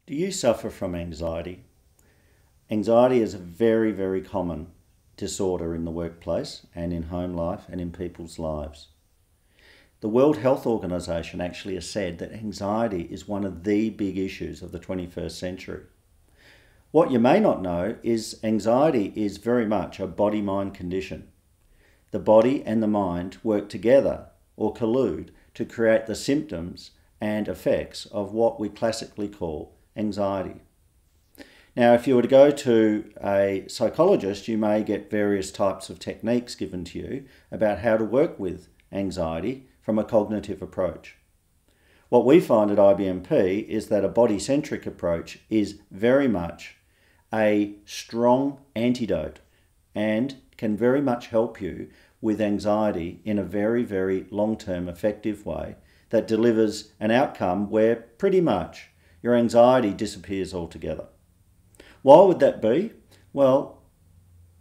Do you suffer from anxiety? Anxiety is a very, very common disorder in the workplace and in home life and in people's lives. The World Health Organization actually has said that anxiety is one of the big issues of the 21st century. What you may not know is anxiety is very much a body-mind condition. The body and the mind work together or collude to create the symptoms and effects of what we classically call anxiety. Now, if you were to go to a psychologist, you may get various types of techniques given to you about how to work with anxiety from a cognitive approach. What we find at IBMP is that a body-centric approach is very much a strong antidote and can very much help you with anxiety in a very, very long-term effective way that delivers an outcome where pretty much your anxiety disappears altogether. Why would that be? Well,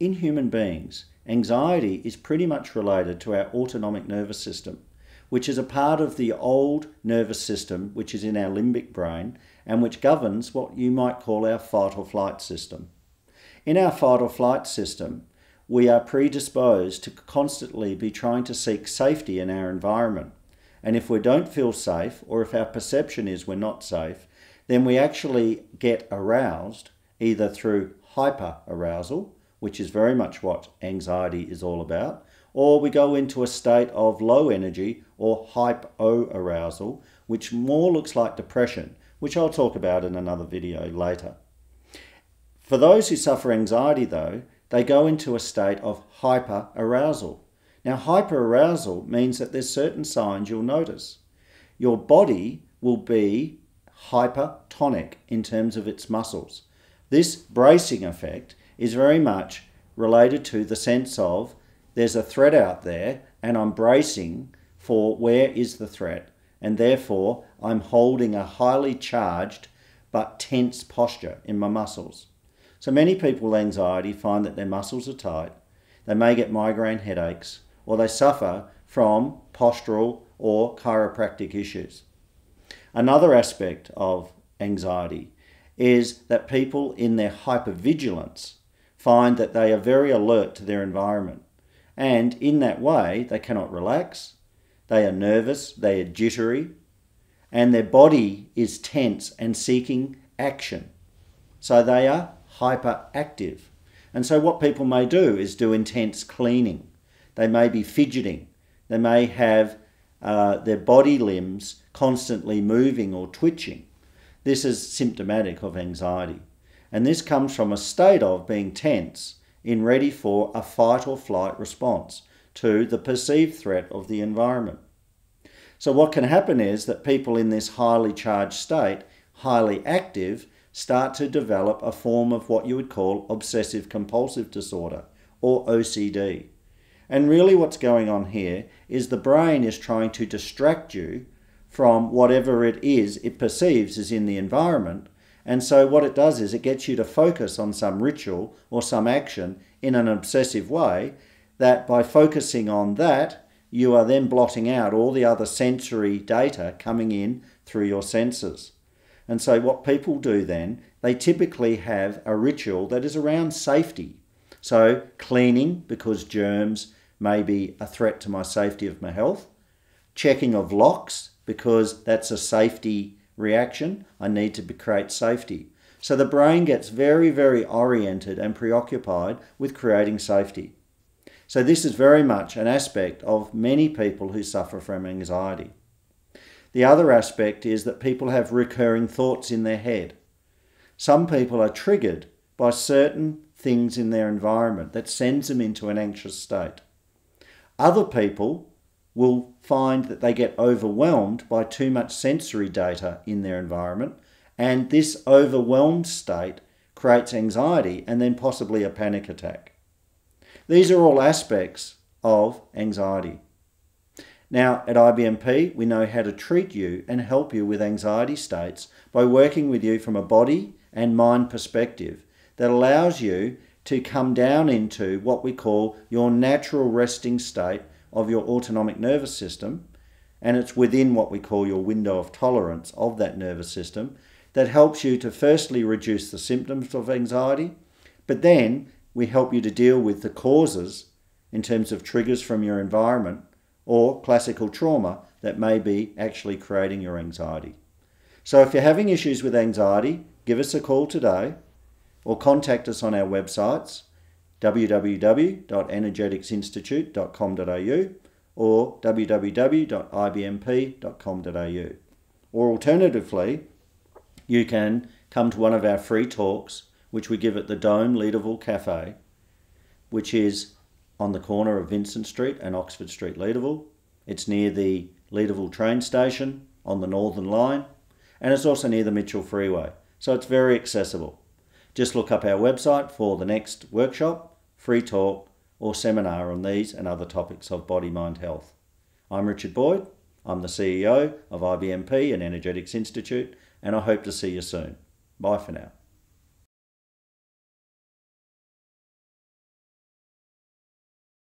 in human beings, anxiety is pretty much related to our autonomic nervous system, which is a part of the old nervous system which is in our limbic brain and which governs what you might call our fight or flight system. In our fight or flight system, we are predisposed to constantly be trying to seek safety in our environment. And if we don't feel safe, or if our perception is we're not safe, then we actually get aroused either through hyperarousal, which is very much what anxiety is all about, or we go into a state of low energy or hypoarousal, which more looks like depression, which I'll talk about in another video later. For those who suffer anxiety though, they go into a state of hyperarousal. Now, hyperarousal means that there's certain signs you'll notice. Your body will be hypertonic in terms of its muscles. This bracing effect is very much related to the sense of there's a threat out there and I'm bracing for where is the threat, and therefore I'm holding a highly charged but tense posture in my muscles. So many people with anxiety find that their muscles are tight, they may get migraine headaches, or they suffer from postural or chiropractic issues. Another aspect of anxiety is that people in their hypervigilance find that they are very alert to their environment, and in that way they cannot relax, they are nervous, they are jittery, and their body is tense and seeking action. So they are hyperactive. And so what people may do is do intense cleaning. They may be fidgeting. They may have their body limbs constantly moving or twitching. This is symptomatic of anxiety. And this comes from a state of being tense in ready for a fight or flight response to the perceived threat of the environment. So what can happen is that people in this highly charged state, highly active, start to develop a form of what you would call obsessive compulsive disorder, or OCD. And really what's going on here is the brain is trying to distract you from whatever it is it perceives is in the environment. And so what it does is it gets you to focus on some ritual or some action in an obsessive way, that by focusing on that, you are then blotting out all the other sensory data coming in through your senses. And so what people do then, they typically have a ritual that is around safety. So cleaning, because germs may be a threat to my safety of my health. Checking of locks, because that's a safety reaction. I need to create safety. So the brain gets very, very oriented and preoccupied with creating safety. So this is very much an aspect of many people who suffer from anxiety. The other aspect is that people have recurring thoughts in their head. Some people are triggered by certain things in their environment that sends them into an anxious state. Other people will find that they get overwhelmed by too much sensory data in their environment, and this overwhelmed state creates anxiety and then possibly a panic attack. These are all aspects of anxiety. Now, at IBMP, we know how to treat you and help you with anxiety states by working with you from a body and mind perspective that allows you to come down into what we call your natural resting state of your autonomic nervous system, and it's within what we call your window of tolerance of that nervous system, that helps you to firstly reduce the symptoms of anxiety, but then we help you to deal with the causes in terms of triggers from your environment or classical trauma that may be actually creating your anxiety. So if you're having issues with anxiety, give us a call today or contact us on our websites www.energeticsinstitute.com.au or www.ibmp.com.au. Or alternatively, you can come to one of our free talks, which we give at the Dome Leederville Cafe, which is on the corner of Vincent Street and Oxford Street, Leederville. It's near the Leederville train station on the Northern Line, and it's also near the Mitchell Freeway, so it's very accessible. Just look up our website for the next workshop, free talk, or seminar on these and other topics of body-mind health. I'm Richard Boyd. I'm the CEO of IBMP and Energetics Institute, and I hope to see you soon. Bye for now.